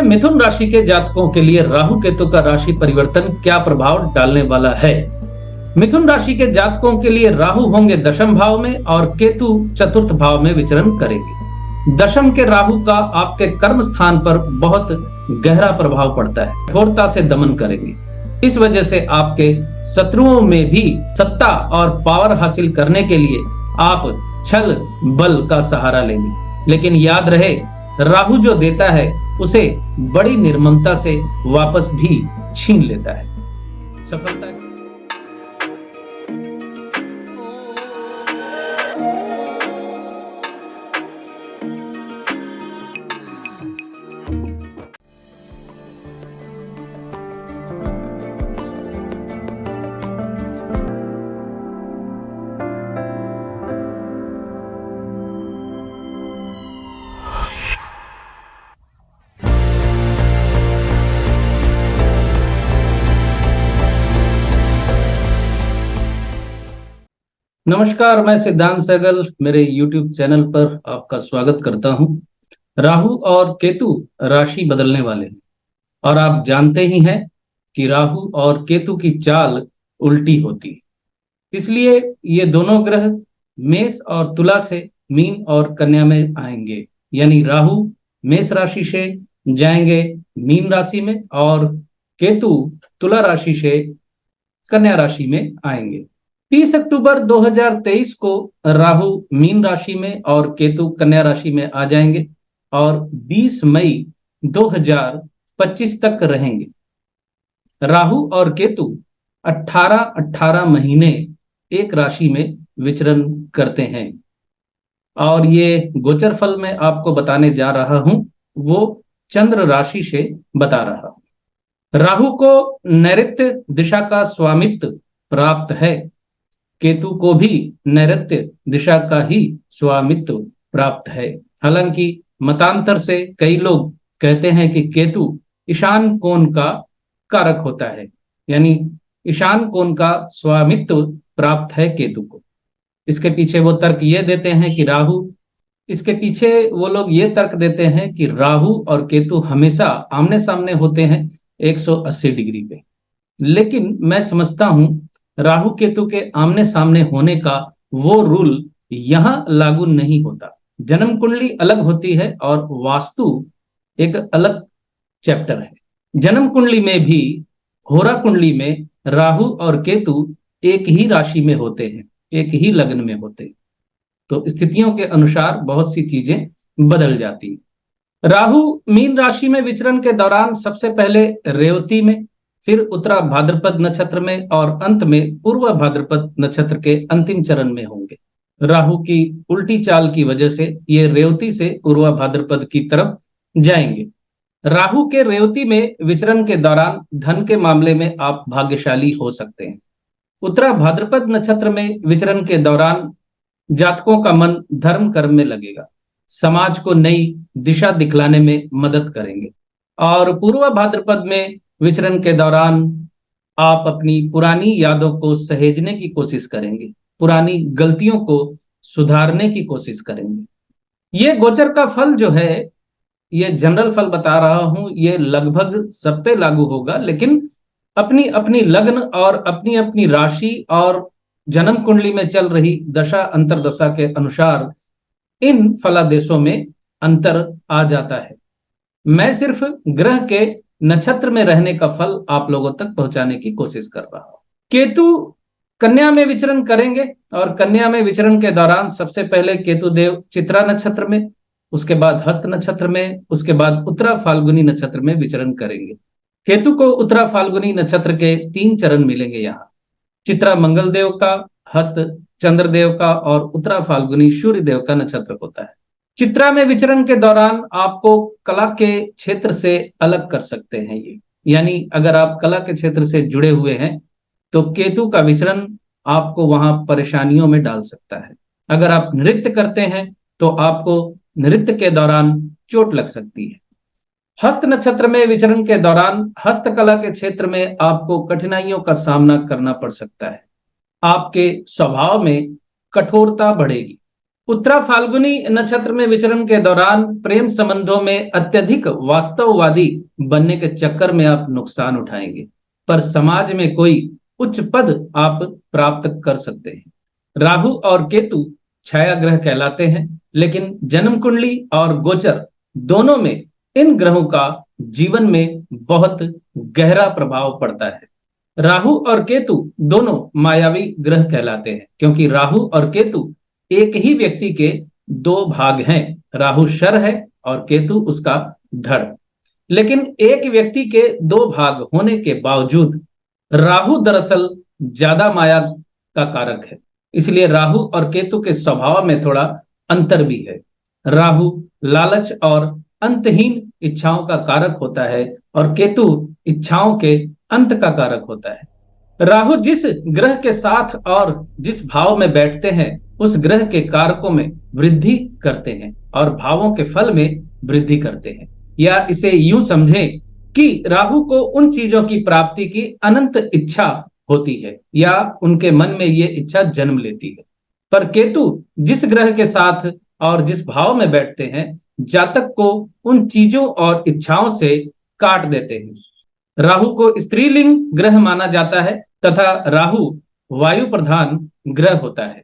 मिथुन राशि के जातकों के लिए राहु केतु का राशि परिवर्तन क्या प्रभाव डालने वाला है। मिथुन राशि के जातकों के लिए राहु होंगे दशम भाव में और केतु चतुर्थ भाव में विचरण करेंगे। दशम के राहु का आपके कर्म स्थान पर बहुत गहरा प्रभाव पड़ता है, कठोरता से दमन करेंगे। इस वजह से आपके शत्रुओं में भी सत्ता और पावर हासिल करने के लिए आप छल बल का सहारा लेंगे। लेकिन याद रहे, राहु जो देता है उसे बड़ी निर्ममता से वापस भी छीन लेता है। सफलता नमस्कार, मैं सिद्धांत सहगल मेरे YouTube चैनल पर आपका स्वागत करता हूं। राहु और केतु राशि बदलने वाले हैं और आप जानते ही हैं कि राहु और केतु की चाल उल्टी होती है। इसलिए ये दोनों ग्रह मेष और तुला से मीन और कन्या में आएंगे, यानी राहु मेष राशि से जाएंगे मीन राशि में और केतु तुला राशि से कन्या राशि में आएंगे। 30 अक्टूबर 2023 को राहु मीन राशि में और केतु कन्या राशि में आ जाएंगे और 20 मई 2025 तक रहेंगे। राहु और केतु 18-18 महीने एक राशि में विचरण करते हैं और ये गोचर फल मैं आपको बताने जा रहा हूं, वो चंद्र राशि से बता रहा हूं। राहु को नैऋत्य दिशा का स्वामित्व प्राप्त है, केतु को भी नैऋत्य दिशा का ही स्वामित्व प्राप्त है। हालांकि मतांतर से कई लोग कहते हैं कि केतु ईशान कोण का कारक होता है, यानी ईशान कोण का स्वामित्व प्राप्त है केतु को। इसके पीछे वो तर्क ये देते हैं कि इसके पीछे वो लोग ये तर्क देते हैं कि राहु और केतु हमेशा आमने सामने होते हैं 180 डिग्री पे। लेकिन मैं समझता हूं राहु केतु के आमने सामने होने का वो रूल यहां लागू नहीं होता। जन्म कुंडली अलग होती है और वास्तु एक अलग चैप्टर है। जन्म कुंडली में भी होरा कुंडली में राहु और केतु एक ही राशि में होते हैं, एक ही लग्न में होते हैं, तो स्थितियों के अनुसार बहुत सी चीजें बदल जाती हैं। राहु मीन राशि में विचरण के दौरान सबसे पहले रेवती में, फिर उत्तरा भाद्रपद नक्षत्र में और अंत में पूर्व भाद्रपद नक्षत्र के अंतिम चरण में होंगे। राहु की उल्टी चाल की वजह से ये रेवती से पूर्व भाद्रपद की तरफ जाएंगे। राहु के रेवती में विचरण के दौरान धन के मामले में आप भाग्यशाली हो सकते हैं। उत्तरा भाद्रपद नक्षत्र में विचरण के दौरान जातकों का मन धर्म कर्म में लगेगा, समाज को नई दिशा दिखलाने में मदद करेंगे। और पूर्व भाद्रपद में विचरण के दौरान आप अपनी पुरानी यादों को सहेजने की कोशिश करेंगे, पुरानी गलतियों को सुधारने की कोशिश करेंगे। ये गोचर का फल जो है, ये जनरल फल बता रहा हूं, ये लगभग सब पे लागू होगा, लेकिन अपनी अपनी लग्न और अपनी अपनी राशि और जन्म कुंडली में चल रही दशा अंतरदशा के अनुसार इन फलादेशों में अंतर आ जाता है। मैं सिर्फ ग्रह के नक्षत्र में रहने का फल आप लोगों तक पहुंचाने की कोशिश कर रहा हूं। केतु कन्या में विचरण करेंगे और कन्या में विचरण के दौरान सबसे पहले केतु देव चित्रा नक्षत्र में, उसके बाद हस्त नक्षत्र में, उसके बाद उत्तरा फाल्गुनी नक्षत्र में विचरण करेंगे। केतु को उत्तरा फाल्गुनी नक्षत्र के 3 चरण मिलेंगे यहाँ। चित्रा मंगल देव का, हस्त चंद्रदेव का और उत्तरा फाल्गुनी सूर्य देव का नक्षत्र होता है। चित्रा में विचरण के दौरान आपको कला के क्षेत्र से अलग कर सकते हैं ये, यानी अगर आप कला के क्षेत्र से जुड़े हुए हैं तो केतु का विचरण आपको वहां परेशानियों में डाल सकता है। अगर आप नृत्य करते हैं तो आपको नृत्य के दौरान चोट लग सकती है। हस्त नक्षत्र में विचरण के दौरान हस्तकला के क्षेत्र में आपको कठिनाइयों का सामना करना पड़ सकता है। आपके स्वभाव में कठोरता बढ़ेगी, उत्तरा फाल्गुनी नक्षत्र में विचरण के दौरान प्रेम संबंधों में अत्यधिक वास्तववादी बनने के चक्कर में आप नुकसान उठाएंगे, पर समाज में कोई उच्च पद आप प्राप्त कर सकते हैं। राहु और केतु छाया ग्रह कहलाते हैं, लेकिन जन्म कुंडली और गोचर दोनों में इन ग्रहों का जीवन में बहुत गहरा प्रभाव पड़ता है। राहु और केतु दोनों मायावी ग्रह कहलाते हैं, क्योंकि राहु और केतु एक ही व्यक्ति के दो भाग हैं। राहु शर है और केतु उसका धड़। लेकिन एक व्यक्ति के दो भाग होने के बावजूद राहु दरअसल ज्यादा माया का कारक है, इसलिए राहु और केतु के स्वभाव में थोड़ा अंतर भी है। राहु लालच और अंतहीन इच्छाओं का कारक होता है और केतु इच्छाओं के अंत का कारक होता है। राहु जिस ग्रह के साथ और जिस भाव में बैठते हैं उस ग्रह के कारकों में वृद्धि करते हैं और भावों के फल में वृद्धि करते हैं। या इसे यूं समझें कि राहु को उन चीजों की प्राप्ति की अनंत इच्छा होती है या उनके मन में ये इच्छा जन्म लेती है, पर केतु जिस ग्रह के साथ और जिस भाव में बैठते हैं जातक को उन चीजों और इच्छाओं से काट देते हैं। राहु को स्त्रीलिंग ग्रह माना जाता है तथा राहु वायु प्रधान ग्रह होता है।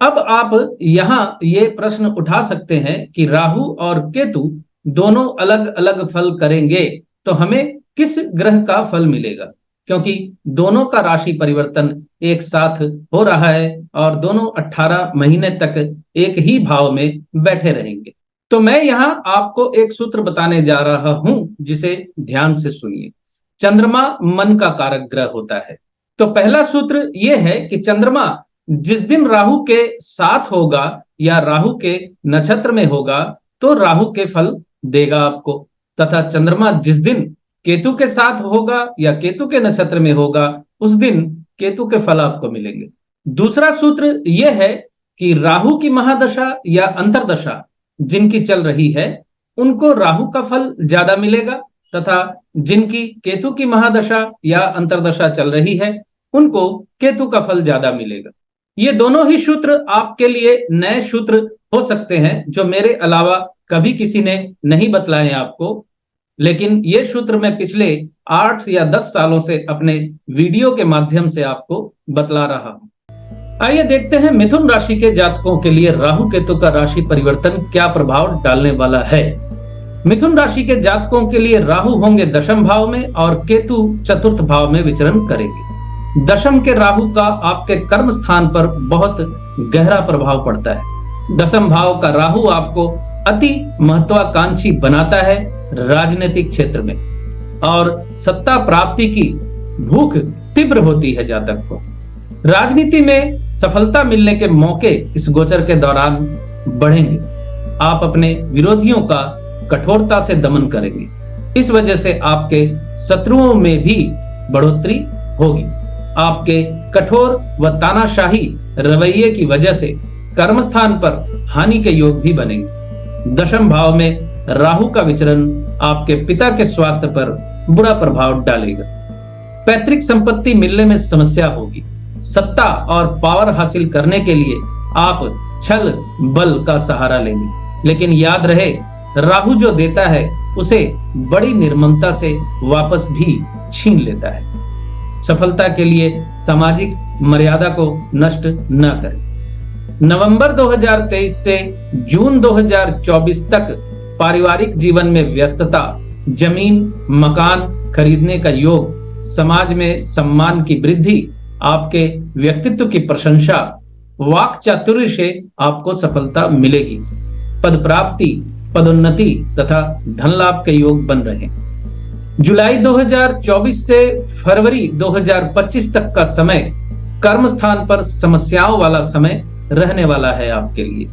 अब आप यहां ये प्रश्न उठा सकते हैं कि राहु और केतु दोनों अलग अलग फल करेंगे तो हमें किस ग्रह का फल मिलेगा, क्योंकि दोनों का राशि परिवर्तन एक साथ हो रहा है और दोनों 18 महीने तक एक ही भाव में बैठे रहेंगे। तो मैं यहां आपको एक सूत्र बताने जा रहा हूं, जिसे ध्यान से सुनिए। चंद्रमा मन का कारक ग्रह होता है। तो पहला सूत्र यह है कि चंद्रमा जिस दिन राहु के साथ होगा या राहु के नक्षत्र में होगा तो राहु के फल देगा आपको, तथा चंद्रमा जिस दिन केतु के साथ होगा या केतु के नक्षत्र में होगा उस दिन केतु के फल आपको मिलेंगे। दूसरा सूत्र यह है कि राहु की महादशा या अंतरदशा जिनकी चल रही है उनको राहु का फल ज्यादा मिलेगा, तथा जिनकी केतु की महादशा या अंतरदशा चल रही है उनको केतु का फल ज्यादा मिलेगा। ये दोनों ही सूत्र आपके लिए नए सूत्र हो सकते हैं जो मेरे अलावा कभी किसी ने नहीं बतलाए आपको, लेकिन ये सूत्र मैं पिछले 8 या 10 सालों से अपने वीडियो के माध्यम से आपको बतला रहा हूं। आइए देखते हैं मिथुन राशि के जातकों के लिए राहु केतु का राशि परिवर्तन क्या प्रभाव डालने वाला है। मिथुन राशि के जातकों के लिए राहु होंगे दशम भाव में और केतु चतुर्थ भाव में विचरण करेंगे। दशम के राहु का आपके कर्म स्थान पर बहुत गहरा प्रभाव पड़ता है। दशम भाव का राहु आपको अति महत्वाकांक्षी बनाता है राजनीतिक क्षेत्र में, और सत्ता प्राप्ति की भूख तीव्र होती है जातक को। राजनीति में सफलता मिलने के मौके इस गोचर के दौरान बढ़ेंगे। आप अपने विरोधियों का कठोरता से दमन करेंगे। इस वजह से आपके शत्रुओं में भी बढ़ोतरी होगी। आपके कठोर व तानाशाही रवैये की वजह से कर्मस्थान पर हानि के योग भी बनेंगे। दशम भाव में राहु का विचरण आपके पिता के स्वास्थ्य पर बुरा प्रभाव डालेगा। पैतृक संपत्ति मिलने में समस्या होगी। सत्ता और पावर हासिल करने के लिए आप छल बल का सहारा लेंगे, लेकिन याद रहे राहु जो देता है उसे बड़ी निर्ममता से वापस भी छीन लेता है। सफलता के लिए सामाजिक मर्यादा को नष्ट न करें। नवंबर 2023 से जून 2024 तक पारिवारिक जीवन में व्यस्तता, जमीन मकान खरीदने का योग, समाज में सम्मान की वृद्धि, आपके व्यक्तित्व की प्रशंसा, वाक चातुर्य से आपको सफलता मिलेगी। पद प्राप्ति, पदोन्नति तथा धन लाभ के योग बन रहे हैं। जुलाई 2024 से फरवरी 2025 तक का समय कर्म स्थान पर समस्याओं वाला समय रहने वाला है आपके लिए।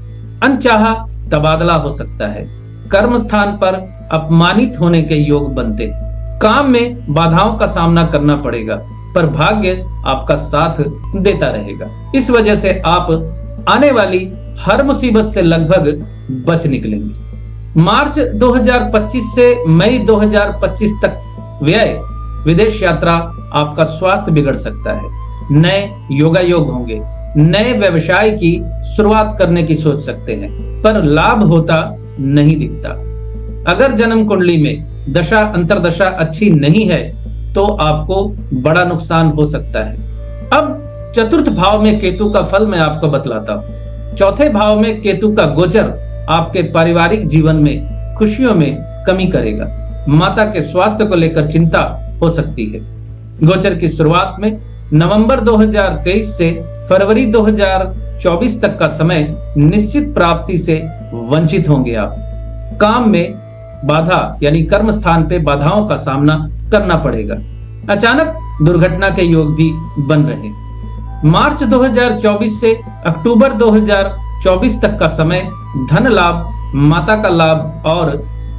अनचाहा तबादला हो सकता है। कर्म स्थान पर अपमानित होने के योग बनते हैं। काम में बाधाओं का सामना करना पड़ेगा, पर भाग्य आपका साथ देता रहेगा। इस वजह से आप आने वाली हर मुसीबत से लगभग बच निकलेंगे। मार्च 2025 से मई 2025 तक व्यय, विदेश यात्रा, आपका स्वास्थ्य बिगड़ सकता है। नए योगा योग होंगे। नए व्यवसाय की शुरुआत करने की सोच सकते हैं, पर लाभ होता नहीं दिखता। अगर जन्म कुंडली में दशा अंतरदशा अच्छी नहीं है तो आपको बड़ा नुकसान हो सकता है। अब चतुर्थ भाव में केतु का फल मैं आपको बतलाता हूं। चौथे भाव में केतु का गोचर आपके पारिवारिक जीवन में खुशियों में कमी करेगा। माता के स्वास्थ्य को लेकर चिंता हो सकती है। गोचर की शुरुआत में नवंबर 2023 से फरवरी 2024 तक का समय निश्चित प्राप्ति से वंचित होंगे आप। काम में बाधा यानी कर्म स्थान पे बाधाओं का सामना करना पड़ेगा। अचानक दुर्घटना के योग भी बन रहे। मार्च 2024 से अक्टूबर 2024 तक का समय धन लाभ, माता का लाभ और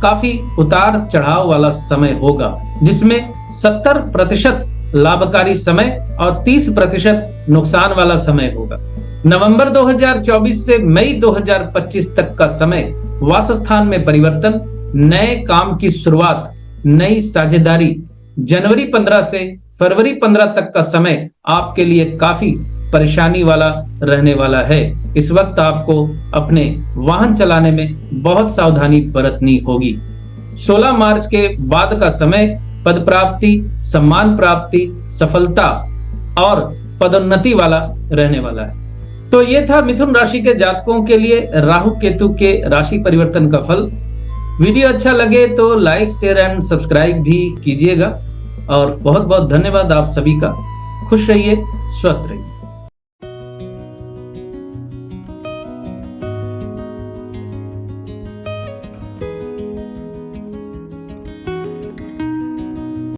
काफी उतार चढ़ाव वाला समय होगा, जिसमें 70% लाभकारी समय और 30% नुकसान वाला समय होगा। नवंबर 2024 से मई 2025 तक का समय वासस्थान में परिवर्तन, नए काम की शुरुआत, नई साझेदारी। जनवरी 15 से फरवरी 15 तक का समय आपके लिए काफी परेशानी वाला रहने वाला है। इस वक्त आपको अपने वाहन चलाने में बहुत सावधानी बरतनी होगी। 16 मार्च के बाद का समय पद प्राप्ति, सम्मान प्राप्ति, सफलता और पदोन्नति वाला रहने वाला है। तो ये था मिथुन राशि के जातकों के लिए राहु केतु के राशि परिवर्तन का फल। वीडियो अच्छा लगे तो लाइक, शेयर एंड सब्सक्राइब भी कीजिएगा। और बहुत बहुत धन्यवाद आप सभी का। खुश रहिए, स्वस्थ रहिए।